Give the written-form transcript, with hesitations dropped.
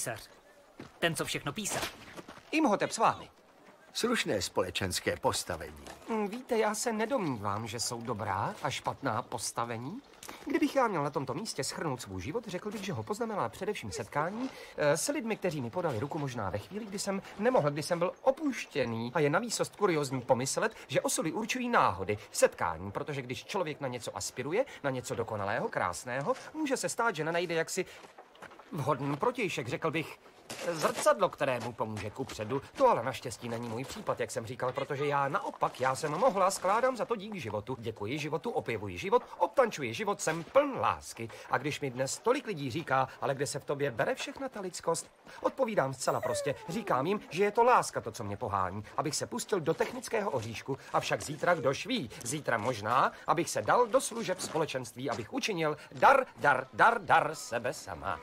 písař. Ten, co všechno písal. Imhotep s vámi. Slušné společenské postavení. Víte, já se nedomnívám, že jsou dobrá a špatná postavení. Kdybych já měl na tomto místě shrnout svůj život, řekl bych, že ho poznamenala především setkání s lidmi, kteří mi podali ruku možná ve chvíli, kdy jsem nemohl, kdy jsem byl opuštěný. A je navýsost kuriózní pomyslet, že osudy určují náhody, setkání, protože když člověk na něco aspiruje, na něco dokonalého, krásného, může se stát, že nenajde jaksi vhodný protějšek, řekl bych, zrcadlo, kterému pomůže kupředu. To ale naštěstí není můj případ, jak jsem říkal, protože já naopak, já jsem mohla, skládám za to dík životu. Děkuji životu, opěvuji život, obtančuji život, jsem pln lásky. A když mi dnes tolik lidí říká, ale kde se v tobě bere všechna ta lidskost, odpovídám zcela prostě. Říkám jim, že je to láska to, co mě pohání, abych se pustil do technického oříšku, avšak zítra kdo ví, zítra možná, abych se dal do služeb společenství, abych učinil dar sebe sama.